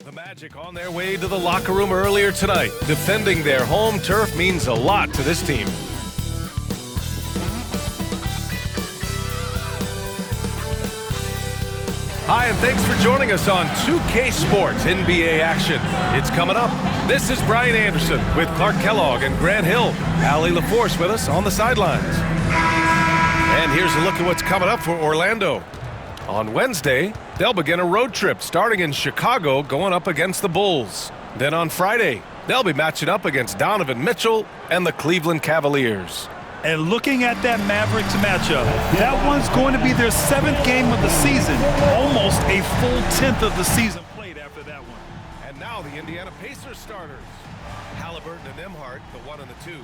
The Magic on their way to the locker room earlier tonight. Defending their home turf means a lot to this team. Hi, and thanks for joining us on 2K Sports NBA action. It's coming up. This is Brian Anderson with Clark Kellogg and Grant Hill. Allie LaForce with us on the sidelines. And here's a look at what's coming up for Orlando. On Wednesday, they'll begin a road trip starting in Chicago, going up against the Bulls. Then on Friday, they'll be matching up against Donovan Mitchell and the Cleveland Cavaliers. And looking at that Mavericks matchup, that one's going to be their 7th game of the season, almost a full 10th of the season played after that one. And now the Indiana Pacers starters. Halliburton and Nembhard, the 1 and the 2.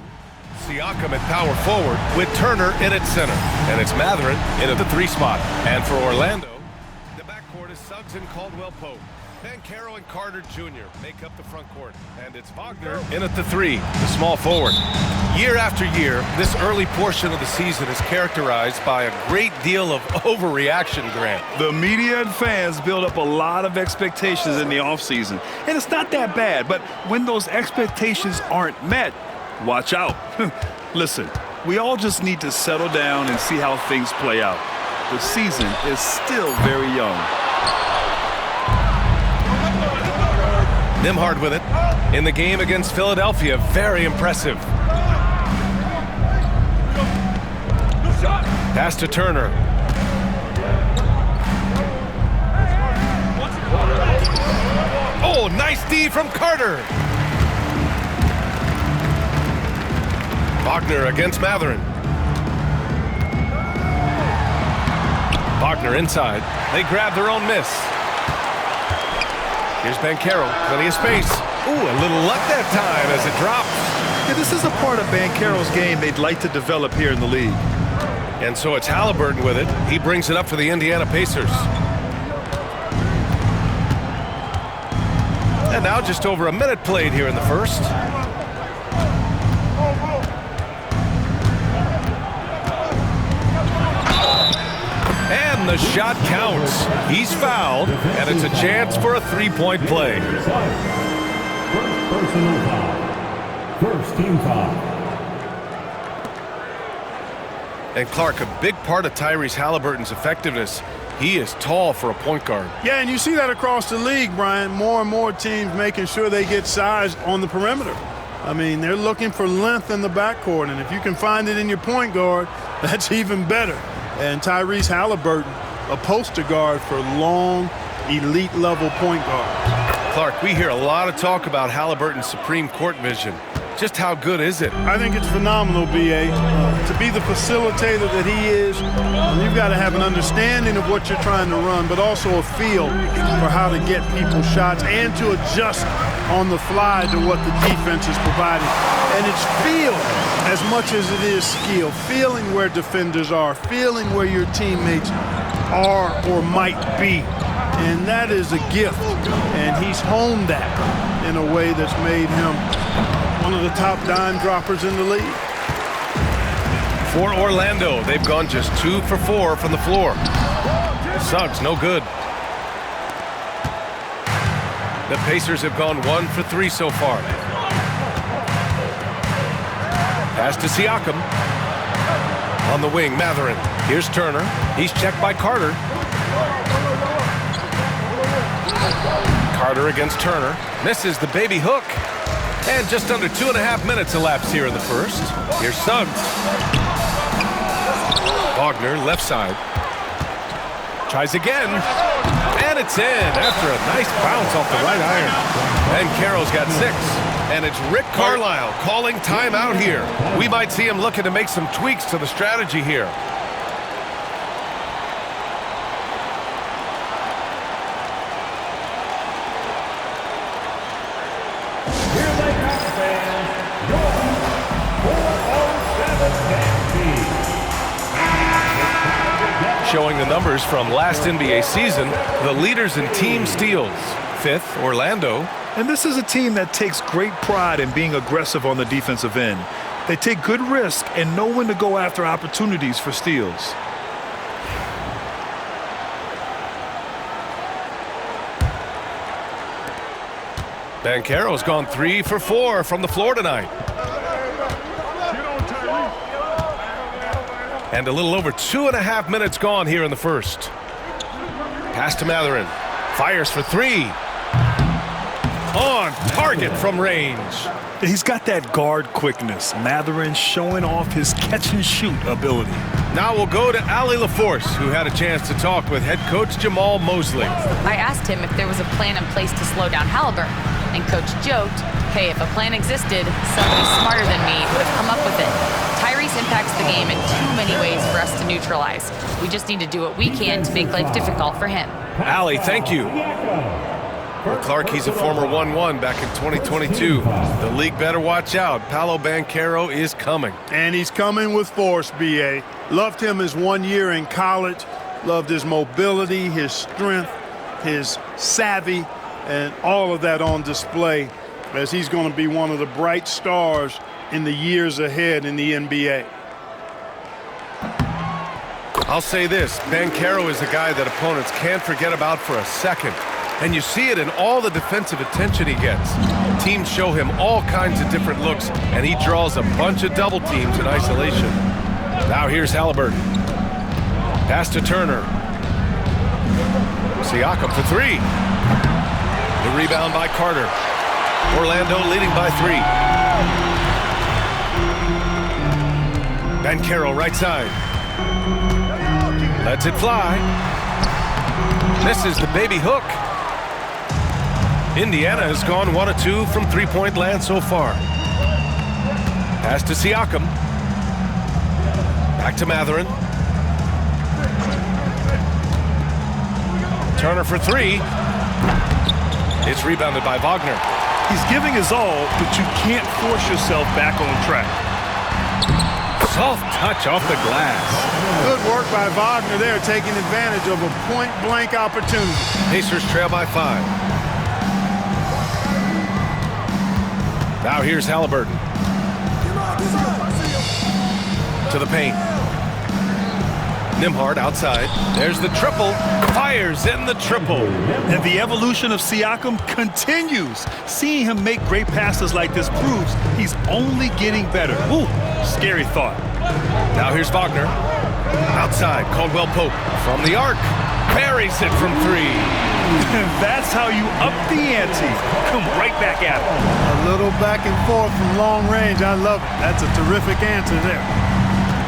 Siakam at power forward with Turner in at center. And it's Mathurin in at the 3 spot. And for Orlando, the backcourt is Suggs and Caldwell-Pope. Banchero and Carter Jr. make up the front court. And it's Wagner in at the 3, the small forward. Year after year, this early portion of the season is characterized by a great deal of overreaction, Grant. The media and fans build up a lot of expectations in the offseason. And it's not that bad, but when those expectations aren't met, watch out. Listen, we all just need to settle down and see how things play out. The season is still very young. Nembhard with it. In the game against Philadelphia, very impressive. Pass to Turner. Oh, nice D from Carter. Wagner against Mathurin. Wagner inside. They grab their own miss. Here's Banchero, plenty of space. Ooh, a little luck that time as it drops. Yeah, this is a part of Banchero's game they'd like to develop here in the league. And so it's Halliburton with it. He brings it up for the Indiana Pacers. And now just over a minute played here in the first. And the shot counts. He's fouled, and it's a chance for a three-point play. First personal foul. First team foul. And Clark, a big part of Tyrese Halliburton's effectiveness, he is tall for a point guard. Yeah, and you see that across the league, Brian. More and more teams making sure they get size on the perimeter. I mean, they're looking for length in the backcourt, and if you can find it in your point guard, that's even better. And Tyrese Halliburton, a poster guard for long, elite-level point guards. Clark, we hear a lot of talk about Halliburton's supreme court vision. Just how good is it? I think it's phenomenal, B.A. To be the facilitator that he is, you've got to have an understanding of what you're trying to run, but also a feel for how to get people shots and to adjust on the fly to what the defense is providing. And it's feel as much as it is skill, feeling where defenders are, feeling where your teammates are or might be. And that is a gift, and he's honed that in a way that's made him one of the top dime droppers in the league. For Orlando, they've gone just 2 for 4 from the floor. Suggs, no good. The Pacers have gone 1 for 3 so far. Pass to Siakam. On the wing, Mathurin. Here's Turner. He's checked by Carter. Carter against Turner. Misses the baby hook. And just under 2.5 minutes elapsed here in the first. Here's Suggs. Wagner, left side. Tries again. And it's in after a nice bounce off the right iron. And Carroll's got 6. And it's Rick Carlisle calling timeout here. We might see him looking to make some tweaks to the strategy here. Showing the numbers from last NBA season, the leaders in team steals. 5th, Orlando. And this is a team that takes great pride in being aggressive on the defensive end. They take good risk and know when to go after opportunities for steals. Banchero's gone 3 for 4 from the floor tonight. And a little over 2.5 minutes gone here in the first. Pass to Mathurin. Fires for 3. On target from range. He's got that guard quickness. Mathurin showing off his catch-and-shoot ability. Now we'll go to Allie LaForce, who had a chance to talk with head coach Jamal Mosley. I asked him if there was a plan in place to slow down Haliburton, and Coach joked, hey, if a plan existed, somebody smarter than me would have come up with it. Tyrese impacts the game in too many ways for us to neutralize. We just need to do what we can to make life difficult for him. Allie, thank you. Well, Clark, he's a former 1-1 back in 2022. The league better watch out. Paolo Banchero is coming. And he's coming with force, B.A. Loved him his 1 year in college. Loved his mobility, his strength, his savvy, and all of that on display as he's going to be one of the bright stars in the years ahead in the NBA. I'll say this, Banchero is a guy that opponents can't forget about for a second. And you see it in all the defensive attention he gets. Teams show him all kinds of different looks, and he draws a bunch of double teams in isolation. Now here's Haliburton. Pass to Turner. Siakam for 3. The rebound by Carter. Orlando leading by 3. Banchero right side. Lets it fly. Misses the baby hook. Indiana has gone 1 of 2 from three-point land so far. Pass to Siakam. Back to Mathurin. Turner for 3. It's rebounded by Wagner. He's giving his all, but you can't force yourself back on track. Soft touch off the glass. Good work by Wagner there, taking advantage of a point-blank opportunity. Pacers trail by 5. Now here's Haliburton. To the paint. Nembhard outside. There's the triple. Fires in the triple. And the evolution of Siakam continues. Seeing him make great passes like this proves he's only getting better. Ooh, scary thought. Now here's Wagner. Outside, Caldwell Pope. From the arc. Buries it from 3. That's how you up the ante. Come right back at him. A little back and forth from long range. I love it. That's a terrific answer there.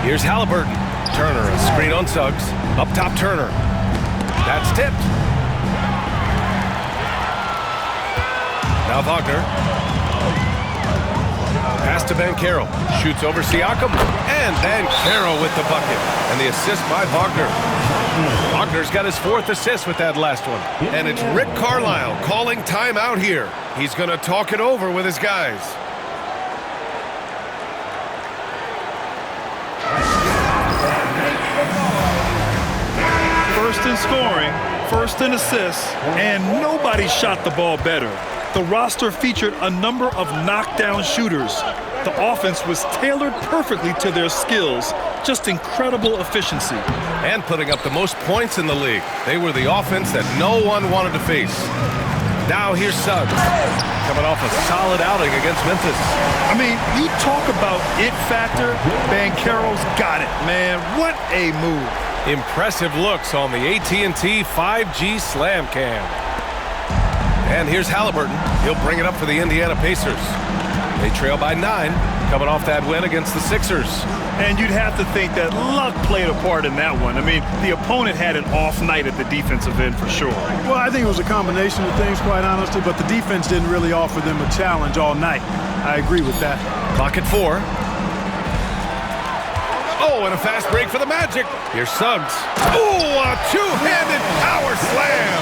Here's Haliburton. Turner, a screen on Suggs. Up top, Turner. That's tipped. Now Wagner. Pass to Banchero. Shoots over Siakam. And Banchero with the bucket. And the assist by Wagner. Wagner's got his 4th assist with that last one. And it's Rick Carlisle calling timeout here. He's going to talk it over with his guys. First in scoring, first in assists, and nobody shot the ball better. The roster featured a number of knockdown shooters. The offense was tailored perfectly to their skills. Just incredible efficiency. And putting up the most points in the league. They were the offense that no one wanted to face. Now here's Suggs. Coming off a solid outing against Memphis. I mean, you talk about it factor. Banchero's got it, man. What a move. Impressive looks on the AT&T 5G Slam Cam. And here's Haliburton. He'll bring it up for the Indiana Pacers. They trail by 9, coming off that win against the Sixers. And you'd have to think that luck played a part in that one. I mean, the opponent had an off night at the defensive end for sure. Well, I think it was a combination of things, quite honestly, but the defense didn't really offer them a challenge all night. I agree with that. Clock at 4. Oh, and a fast break for the Magic. Here's Suggs. Oh, a two-handed power slam.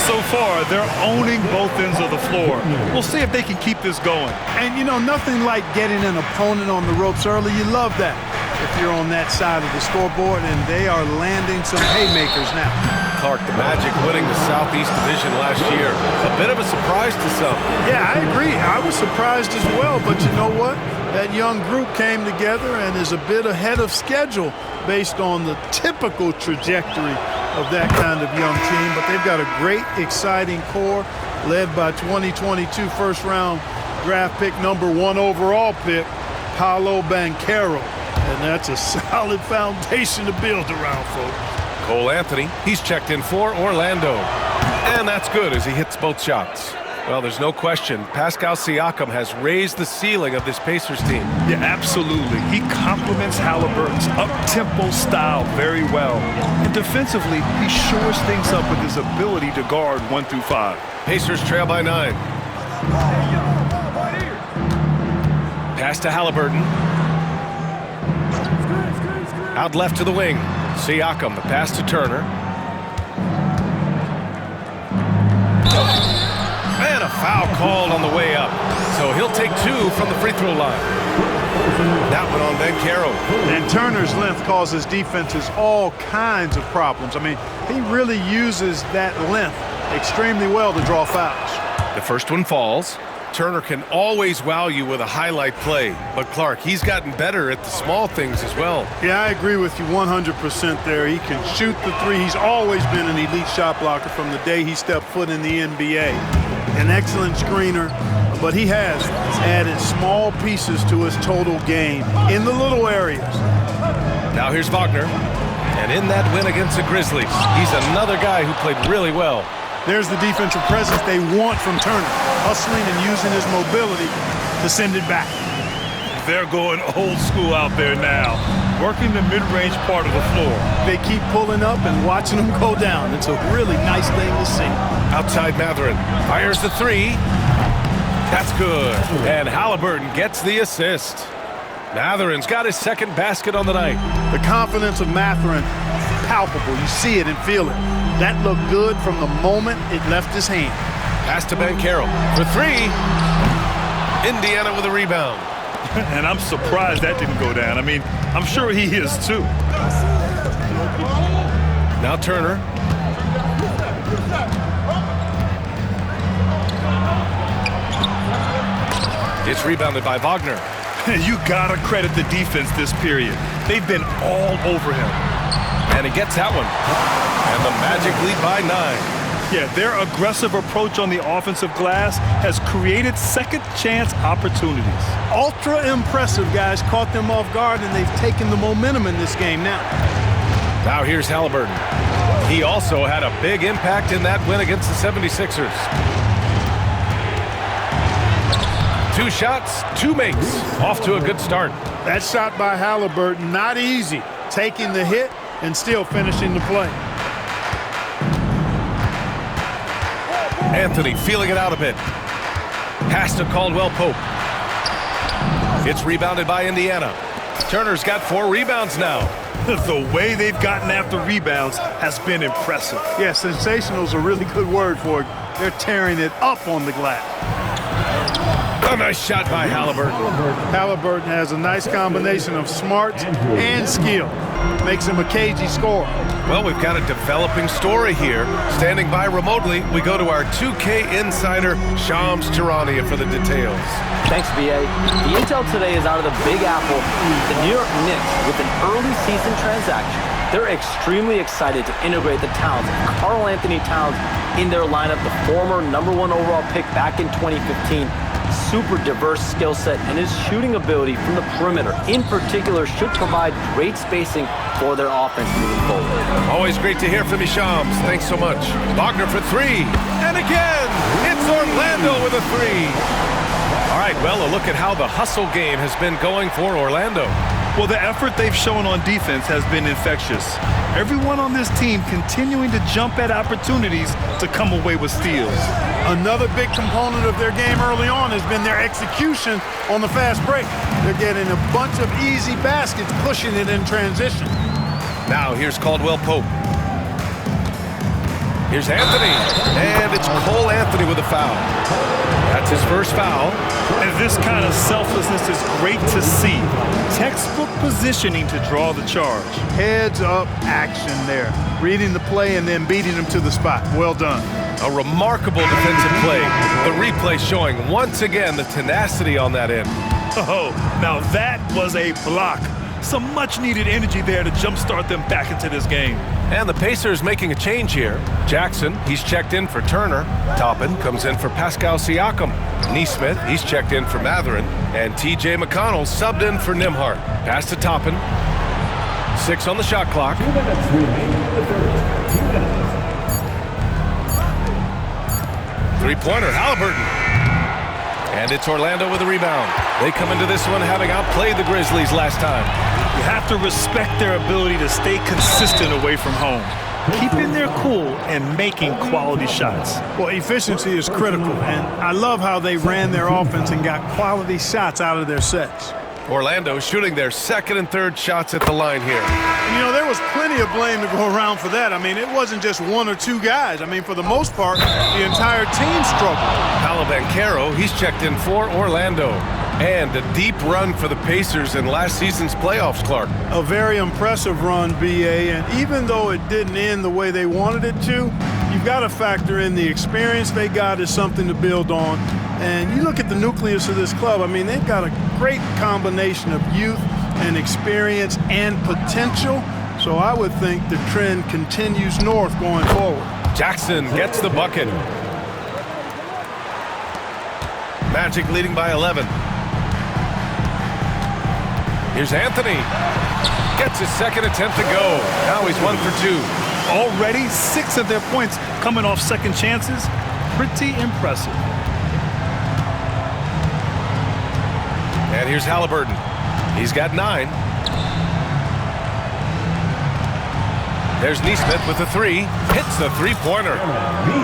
So far, they're owning both ends of the floor. We'll see if they can keep this going. And, you know, nothing like getting an opponent on the ropes early. You love that if you're on that side of the scoreboard, and they are landing some haymakers now. Clark, the Magic winning the Southeast Division last year. A bit of a surprise to some. Yeah, I agree. I was surprised as well, but you know what? That young group came together and is a bit ahead of schedule based on the typical trajectory of that kind of young team. But they've got a great, exciting core, led by 2022 first-round draft pick, #1 overall pick, Paolo Banchero. And that's a solid foundation to build around, folks. Cole Anthony, he's checked in for Orlando. And that's good as he hits both shots. Well, there's no question, Pascal Siakam has raised the ceiling of this Pacers team. Yeah, absolutely. He complements Halliburton's up-tempo style very well. And defensively, he shores things up with his ability to guard 1 through 5. Pacers trail by 9. Pass to Halliburton. Out left to the wing. Siakam, the pass to Turner. And a foul called on the way up. So he'll take 2 from the free throw line. That one on Banchero. And Turner's length causes defenses all kinds of problems. I mean, he really uses that length extremely well to draw fouls. The first one falls. Turner can always wow you with a highlight play. But Clark, he's gotten better at the small things as well. Yeah, I agree with you 100% there. He can shoot the three. He's always been an elite shot blocker from the day he stepped foot in the NBA. An excellent screener, but he has added small pieces to his total game in the little areas. Now here's Wagner. And in that win against the Grizzlies, he's another guy who played really well. There's the defensive presence they want from Turner, hustling and using his mobility to send it back. They're going old school out there now, working the mid-range part of the floor. They keep pulling up and watching them go down. It's a really nice thing to see. Outside Mathurin fires the 3. That's good. And Halliburton gets the assist. Mathurin's got his second basket on the night. The confidence of Mathurin, palpable. You see it and feel it. That looked good from the moment it left his hand. Pass to Banchero for 3. Indiana with a rebound. And I'm surprised that didn't go down. I mean, I'm sure he is too. Now Turner. It's rebounded by Wagner. You gotta credit the defense this period. They've been all over him. And he gets that one. And the Magic lead by 9. Yeah, their aggressive approach on the offensive glass has created second chance opportunities. Ultra impressive, guys. Caught them off guard, and they've taken the momentum in this game now. Now here's Halliburton. He also had a big impact in that win against the 76ers. 2 shots, 2 makes. Off to a good start. That shot by Halliburton, not easy. Taking the hit and still finishing the play. Anthony feeling it out a bit. Pass to Caldwell Pope. It's rebounded by Indiana. Turner's got 4 rebounds now. The way they've gotten after rebounds has been impressive. Yeah, sensational is a really good word for it. They're tearing it up on the glass. A nice shot by Halliburton. Halliburton has a nice combination of smarts and skill. Makes him a cagey scorer. Well, we've got a developing story here. Standing by remotely, we go to our 2K insider, Shams Charania, for the details. Thanks, BA. The intel today is out of the Big Apple. The New York Knicks, with an early season transaction, they're extremely excited to integrate the talents of Karl Anthony Towns in their lineup, the former #1 overall pick back in 2015. Super diverse skill set, and his shooting ability from the perimeter in particular should provide great spacing for their offense moving forward. Always great to hear from you, Shams. Thanks so much. Wagner for 3. And again, it's Orlando with a 3. All right, well, a look at how the hustle game has been going for Orlando. Well, the effort they've shown on defense has been infectious. Everyone on this team continuing to jump at opportunities to come away with steals. Another big component of their game early on has been their execution on the fast break. They're getting a bunch of easy baskets, pushing it in transition. Now here's Caldwell Pope. Here's Anthony. And it's Cole Anthony with a foul. That's his first foul. And this kind of selflessness is great to see. Textbook positioning to draw the charge. Heads up action there. Reading the play and then beating him to the spot. Well done. A remarkable defensive play. The replay showing once again the tenacity on that end. Oh, now that was a block. Some much-needed energy there to jumpstart them back into this game. And the Pacers making a change here. Jackson, he's checked in for Turner. Toppin comes in for Pascal Siakam. Nesmith, he's checked in for Mathurin. And T.J. McConnell subbed in for Nembhard. Pass to Toppin. 6 on the shot clock. 2 minutes remaining in the third. 2 minutes. Three-pointer, Halliburton. And it's Orlando with a rebound. They come into this one having outplayed the Grizzlies last time. You have to respect their ability to stay consistent away from home, keeping their cool and making quality shots. Well, efficiency is critical, and I love how they ran their offense and got quality shots out of their sets. Orlando shooting their second and third shots at the line here. And, you know, there was plenty of blame to go around for that. I mean, it wasn't just 1 or 2 guys. I mean, for the most part, the entire team struggled. Paolo Banchero, he's checked in for Orlando. And a deep run for the Pacers in last season's playoffs, Clark. A very impressive run, B.A., and even though it didn't end the way they wanted it to, you've got to factor in the experience they got is something to build on. And you look at the nucleus of this club, I mean, they've got a great combination of youth and experience and potential. So I would think the trend continues north going forward. Jackson gets the bucket. Magic leading by 11. Here's Anthony. Gets his second attempt to go. Now he's 1 for 2. Already 6 of their points coming off second chances. Pretty impressive. And here's Halliburton. He's got 9. There's Nesmith with the 3. Hits the three-pointer.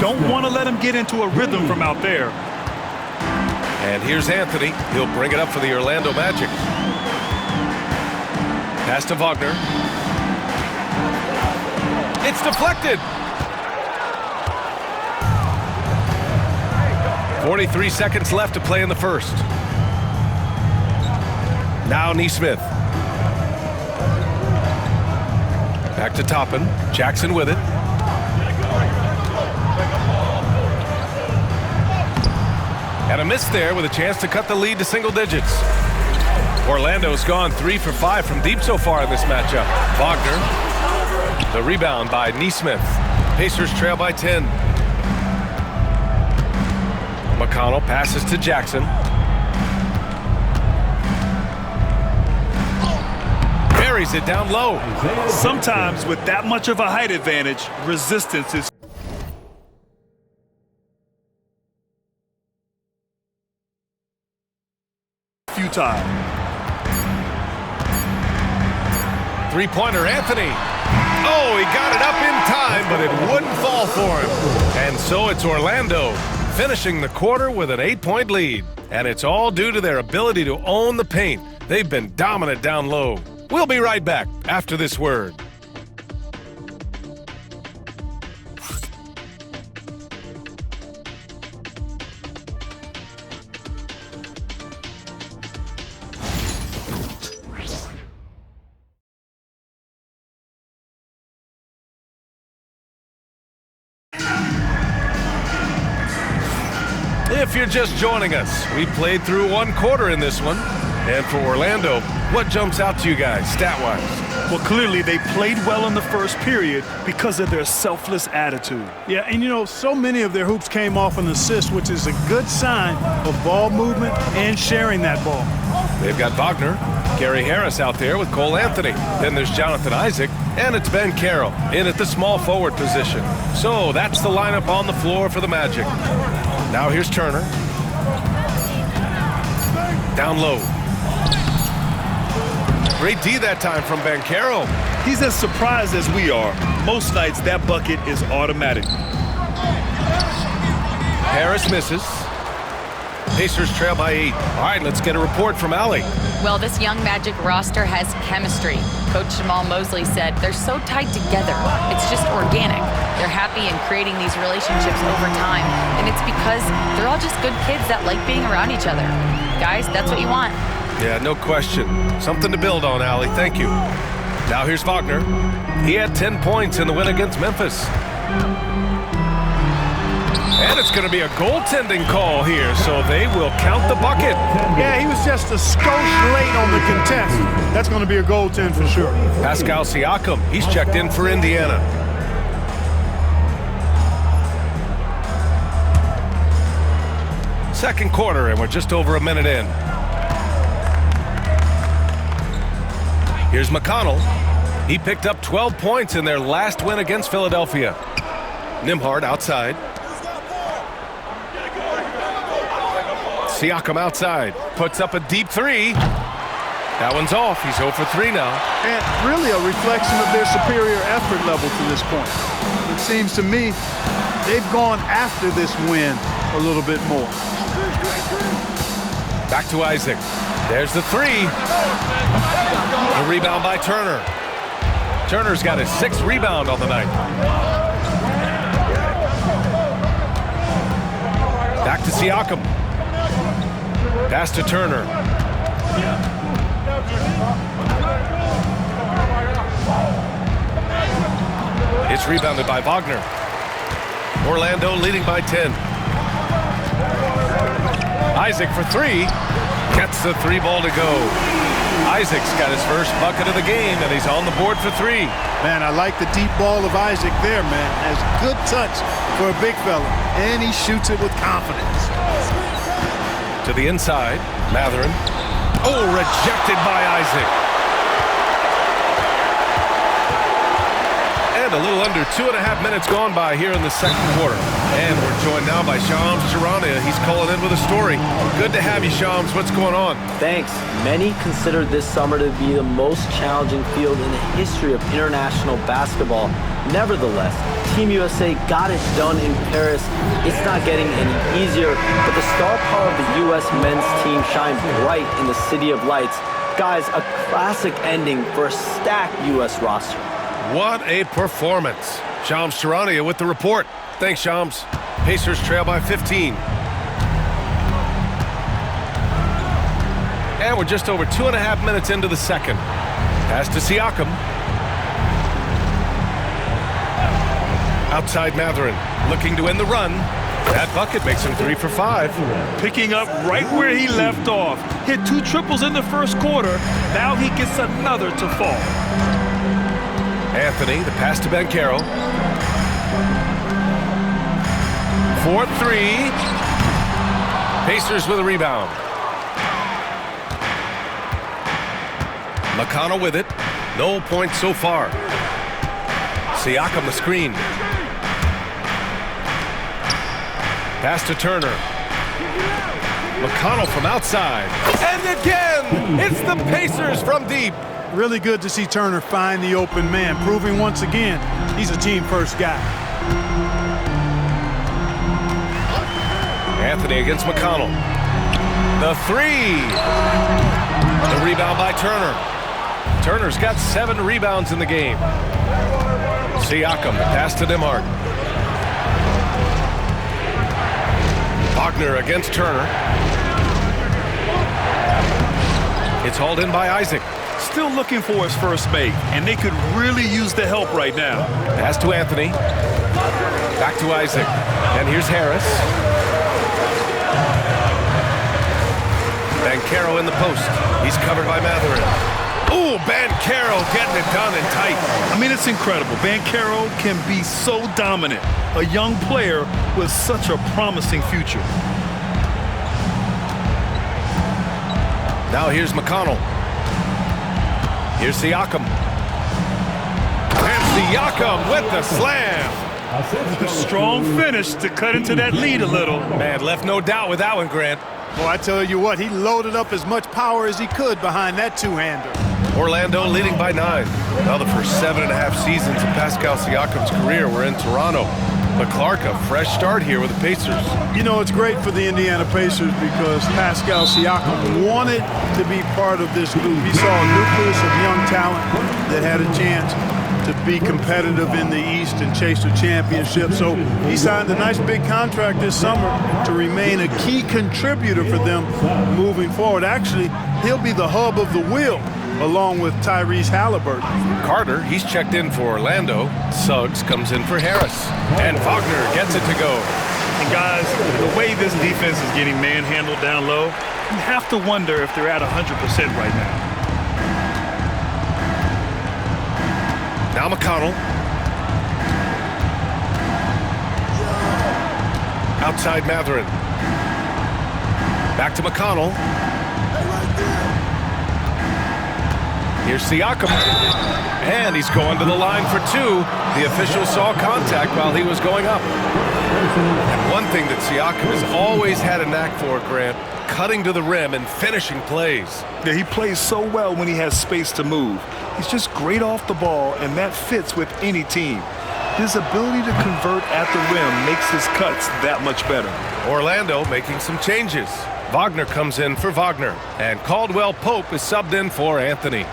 Don't want to let him get into a rhythm from out there. And here's Anthony. He'll bring it up for the Orlando Magic. Pass to Wagner. It's deflected. 43 seconds left to play in the first. Now Nesmith. Back to Toppin. Jackson with it. And a miss there with a chance to cut the lead to single digits. Orlando's gone 3 for 5 from deep so far in this matchup. Wagner. The rebound by Nesmith. Pacers trail by 10. McConnell passes to Jackson. Buries it down low. Sometimes with that much of a height advantage, resistance is futile. Three-pointer, Anthony. Oh, he got it up in time, but it wouldn't fall for him. And so it's Orlando finishing the quarter with an 8-point lead. And it's all due to their ability to own the paint. They've been dominant down low. We'll be right back after this word. If you're just joining us, we played through 1 quarter in this one. And for Orlando, what jumps out to you guys, stat-wise? Well, clearly they played well in the first period because of their selfless attitude. Yeah, and you know, so many of their hoops came off an assist, which is a good sign of ball movement and sharing that ball. They've got Wagner, Gary Harris out there with Cole Anthony. Then there's Jonathan Isaac, and it's Banchero in at the small forward position. So that's the lineup on the floor for the Magic. Now here's Turner. Down low. Great D that time from Banchero. He's as surprised as we are. Most nights that bucket is automatic. Harris misses. Pacers trail by 8. All right, let's get a report from Allie. Well, this young Magic roster has chemistry. Coach Jamal Mosley said they're so tied together. It's just organic. They're happy in creating these relationships over time, and it's because they're all just good kids that like being around each other. Guys, that's what you want. Yeah, no question. Something to build on, Allie. Thank you. Now here's Wagner. He had 10 points in the win against Memphis. And it's going to be a goaltending call here, so they will count the bucket. Yeah, he was just a skosh late on the contest. That's going to be a goaltend for sure. Pascal Siakam, he's checked in for Indiana. Second quarter, and we're just over a minute in. Here's McConnell. He picked up 12 points in their last win against Philadelphia. Nembhard outside. Siakam outside. Puts up a deep three. That one's off. He's 0 for 3 now. And really a reflection of their superior effort level to this point. It seems to me they've gone after this win a little bit more. Back to Isaac. There's the three. The rebound by Turner. Turner's got his 6th rebound on the night. Back to Siakam. Pass to Turner. It's rebounded by Wagner. Orlando leading by 10. Isaac for 3. Gets the 3 ball to go. Isaac's got his first bucket of the game, and he's on the board for 3. Man, I like the deep ball of Isaac there, man. Has good touch for a big fella, and he shoots it with confidence. To the inside, Mathurin. Oh, rejected by Isaac. And a little under 2.5 minutes gone by here in the second quarter. And we're joined now by Shams Charania. He's calling in with a story. Good to have you, Shams. What's going on? Thanks. Many consider this summer to be the most challenging field in the history of international basketball. Nevertheless, Team USA got it done in Paris. It's not getting any easier, but the star power of the U.S. men's team shined bright in the City of Lights. Guys, a classic ending for a stacked U.S. roster. What a performance. Shams Charania with the report. Thanks, Shams. Pacers trail by 15. And we're just over 2.5 minutes into the second. Pass to Siakam. Outside Mathurin, looking to end the run. That bucket makes him 3 for 5. Picking up right where he left off. Hit 2 triples in the first quarter. Now he gets another to fall. Anthony, the pass to Banchero. 4-3. Pacers with a rebound. McConnell with it. No points so far. Siakam the screen. Pass to Turner. McConnell from outside. And again, it's the Pacers from deep. Really good to see Turner find the open man, proving once again he's a team-first guy. Anthony against McConnell. The 3. The rebound by Turner. Turner's got 7 rebounds in the game. Siakam, the pass to Nembhard. Wagner against Turner. It's hauled in by Isaac. Still looking for his first make, and they could really use the help right now. Pass to Anthony. Back to Isaac. And here's Harris. Banchero in the post. He's covered by Mathurin. Ooh, Banchero getting it done and tight. I mean, it's incredible. Banchero can be so dominant. A young player with such a promising future. Now here's McConnell. Here's Siakam. And Siakam with the slam. A strong finish to cut into that lead a little. Man, left no doubt with that one, Grant. Well, I tell you what, he loaded up as much power as he could behind that two-hander. Orlando leading by 9. Now the first 7.5 seasons of Pascal Siakam's career were in Toronto. But Clark, a fresh start here with the Pacers. You know, it's great for the Indiana Pacers because Pascal Siakam wanted to be part of this group. He saw a nucleus of young talent that had a chance to be competitive in the East and chase a championship. So he signed a nice big contract this summer to remain a key contributor for them moving forward. Actually, he'll be the hub of the wheel along with Tyrese Halliburton. Carter, he's checked in for Orlando. Suggs comes in for Harris. And Wagner gets it to go. And And guys, the way this defense is getting manhandled down low, you have to wonder if they're at 100% right now. Now McConnell. Outside Matherin. Back to McConnell. Here's Siakam. And he's going to the line for two. The official saw contact while he was going up. And one thing that Siakam has always had a knack for, Grant, cutting to the rim and finishing plays. Yeah, he plays so well when he has space to move. He's just great off the ball, and that fits with any team. His ability to convert at the rim makes his cuts that much better. Orlando making some changes. Wagner comes in for Wagner, and Caldwell Pope is subbed in for Anthony.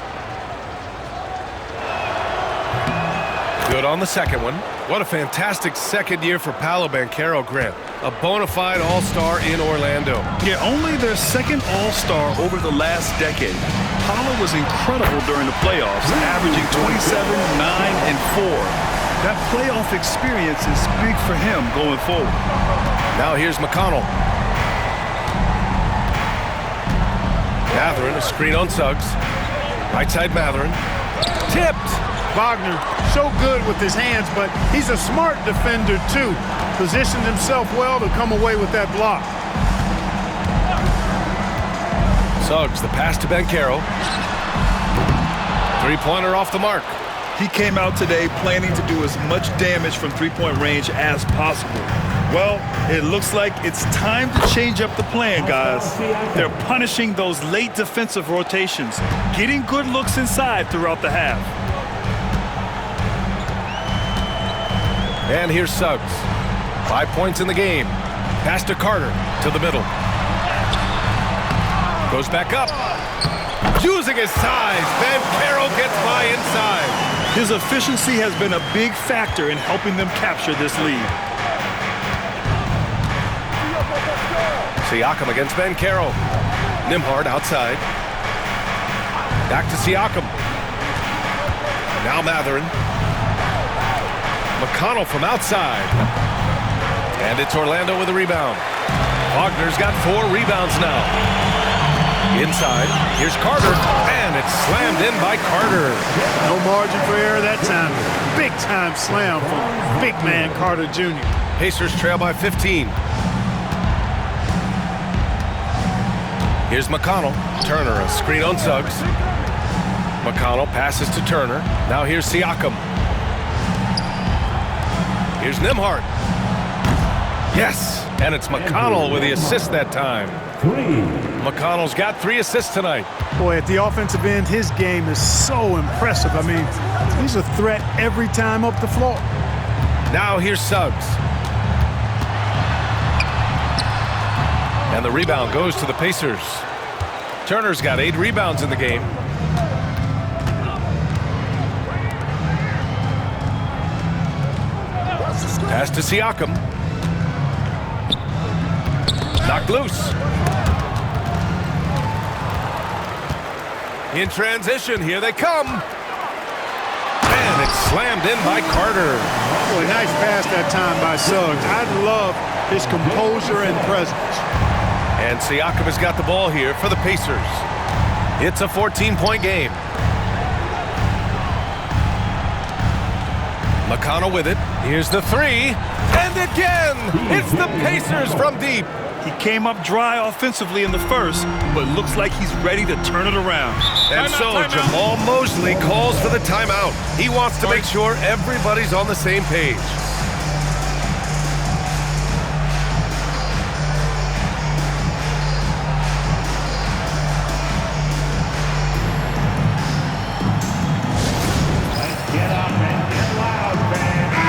Good on the second one. What a fantastic second year for Paolo Banchero, Grant. A bona fide all-star in Orlando. Yeah, only their second all-star over the last decade. Paolo was incredible during the playoffs, averaging 27, 9, and 4. That playoff experience is big for him going forward. Now here's McConnell. Matherin, a screen on Suggs. Right side Matherin. Tipped. Wagner, so good with his hands, but he's a smart defender, too. Positioned himself well to come away with that block. Suggs, the pass to Banchero. Three-pointer off the mark. He came out today planning to do as much damage from three-point range as possible. Well, it looks like it's time to change up the plan, guys. They're punishing those late defensive rotations, getting good looks inside throughout the half. And here's Suggs. 5 points in the game. Pass to Carter to the middle. Goes back up. Using his size, Banchero gets by inside. His efficiency has been a big factor in helping them capture this lead. Siakam against Banchero. Nembhard outside. Back to Siakam. Now Matherin. McConnell from outside. And it's Orlando with a rebound. Wagner's got 4 rebounds now. Inside, here's Carter, and it's slammed in by Carter. No margin for error that time. Big-time slam from big man Carter Jr. Pacers trail by 15. Here's McConnell. Turner, a screen on Suggs. McConnell passes to Turner. Now here's Siakam. Here's Nembhard. Yes, and it's McConnell with the assist that time. McConnell's got 3 assists tonight. Boy, at the offensive end, his game is so impressive. I mean, he's a threat every time up the floor. Now here's Suggs. And the rebound goes to the Pacers. Turner's got 8 rebounds in the game. Pass to Siakam. Knocked loose. In transition, here they come. And it's slammed in by Carter. Boy, nice pass that time by Suggs. I love his composure and presence. And Siakam has got the ball here for the Pacers. It's a 14-point game. McConnell with it. Here's the 3. And again, it's the Pacers from deep. He came up dry offensively in the first, but looks like he's ready to turn it around. And so Jamal Mosley calls for the timeout. He wants to make sure everybody's on the same page.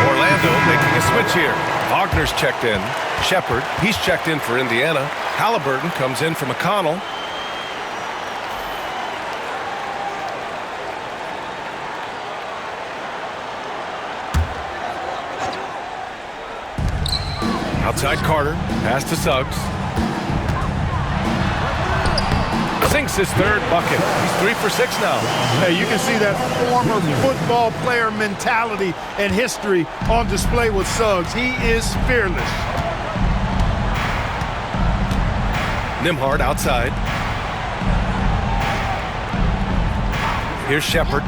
Orlando making a switch here. Wagner's checked in. Shepard, he's checked in for Indiana. Halliburton comes in for McConnell. Outside Carter, pass to Suggs. Sinks his 3rd bucket. He's 3 for 6 now. Hey, you can see that former football player mentality and history on display with Suggs. He is fearless. Nembhard outside. Here's Shepard.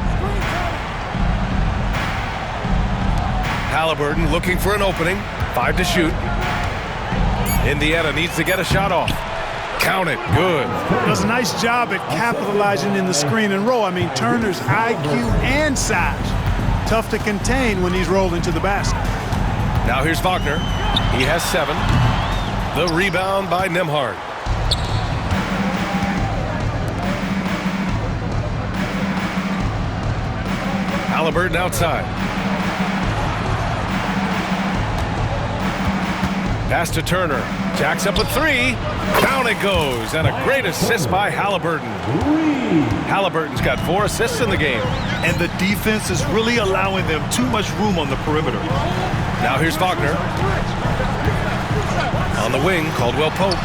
Haliburton looking for an opening. 5 to shoot. Indiana needs to get a shot off. Count it. Good. Does a nice job at capitalizing in the screen and roll. I mean, Turner's IQ and size. Tough to contain when he's rolled into the basket. Now here's Wagner. He has 7. The rebound by Nembhard. Haliburton outside. Pass to Turner. Jacks up a 3. Down it goes. And a great assist by Haliburton. Haliburton's got 4 assists in the game. And the defense is really allowing them too much room on the perimeter. Now here's Wagner. On the wing, Caldwell Pope.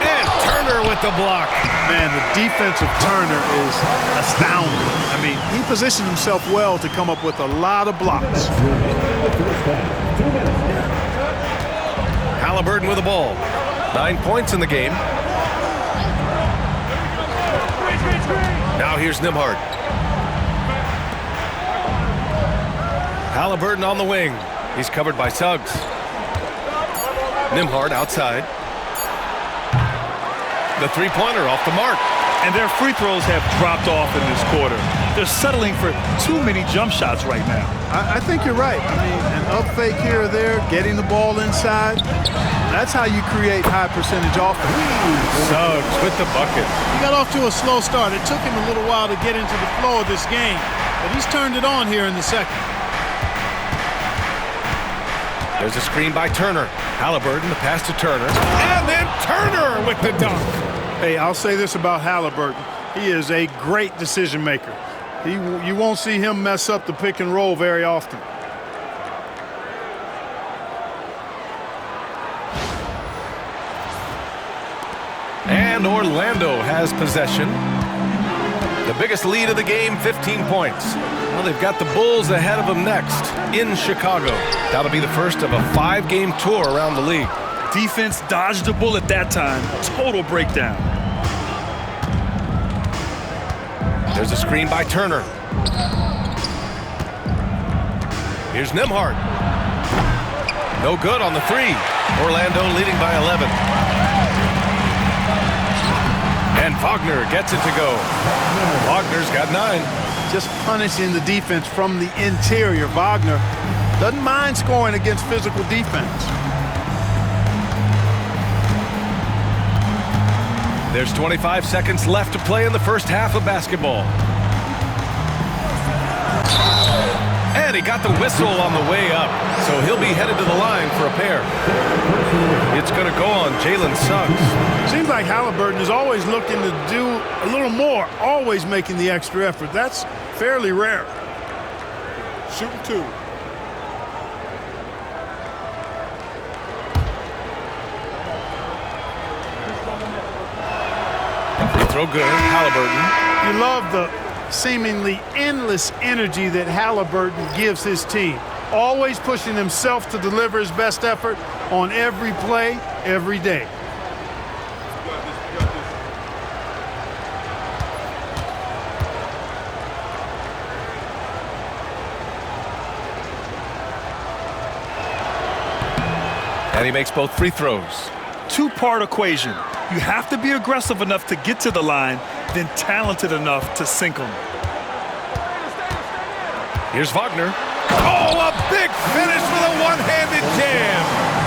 And Turner with the block. Man, the defense of Turner is astounding. I mean, he positioned himself well to come up with a lot of blocks. Haliburton with the ball. 9 points in the game. Now here's Nembhard. Haliburton on the wing. He's covered by Suggs. Nembhard outside. The three-pointer off the mark. And their free throws have dropped off in this quarter. They're settling for too many jump shots right now. I think you're right. I mean, an up fake here or there, getting the ball inside. That's how you create high percentage offense. Suggs with the bucket. He got off to a slow start. It took him a little while to get into the flow of this game, but he's turned it on here in the second. There's a screen by Turner. Haliburton, the pass to Turner. And then Turner with the dunk. Hey, I'll say this about Haliburton. He is a great decision maker. You won't see him mess up the pick and roll very often. And Orlando has possession. The biggest lead of the game, 15 points. Well, they've got the Bulls ahead of them next in Chicago. That'll be the first of a 5-game tour around the league. Defense dodged a bullet that time. Total breakdown. There's a screen by Turner. Here's Nembhard. No good on the 3. Orlando leading by 11. And Wagner gets it to go. Wagner's got 9. Just punishing the defense from the interior. Wagner doesn't mind scoring against physical defense. There's 25 seconds left to play in the first half of basketball. And he got the whistle on the way up, so he'll be headed to the line for a pair. It's going to go on Jalen Suggs. Seems like Haliburton is always looking to do a little more, always making the extra effort. That's fairly rare. Shooting 2. Free throw good, Haliburton. You love the seemingly endless energy that Haliburton gives his team. Always pushing himself to deliver his best effort on every play, every day. And he makes both free throws. Two-part equation. You have to be aggressive enough to get to the line, then talented enough to sink them. Here's Wagner. Oh, a big finish with a one-handed jam.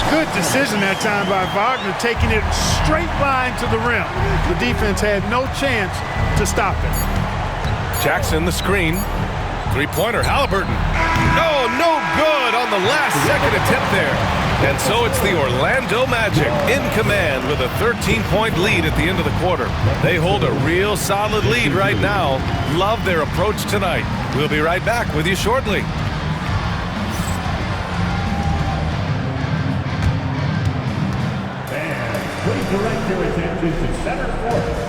Good decision that time by Wagner, taking it straight line to the rim. The defense had no chance to stop it. Jackson, the screen. Three-pointer, Haliburton. No good on the last second attempt there. And so it's the Orlando Magic in command with a 13-point lead at the end of the quarter. They hold a real solid lead right now. Love their approach tonight. We'll be right back with you shortly. Fans, please direct your attention to center court.